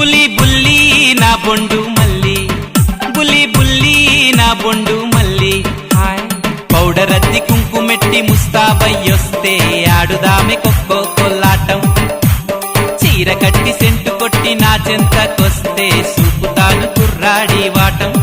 బుల్లి బుల్లి నా బొండు మల్లి, బుల్లి బుల్లి నా బొండు మల్లి. హాయ్ పౌడర్ అద్ది కుంకుమెట్టి ముస్తాబయ్యొస్తే ఆడుదామె కొక్కో కొల్లాటం. చీర కట్టి సెంటు కొట్టి నా చెంతకొస్తే చూపుతాను కుర్రాడి వాటం.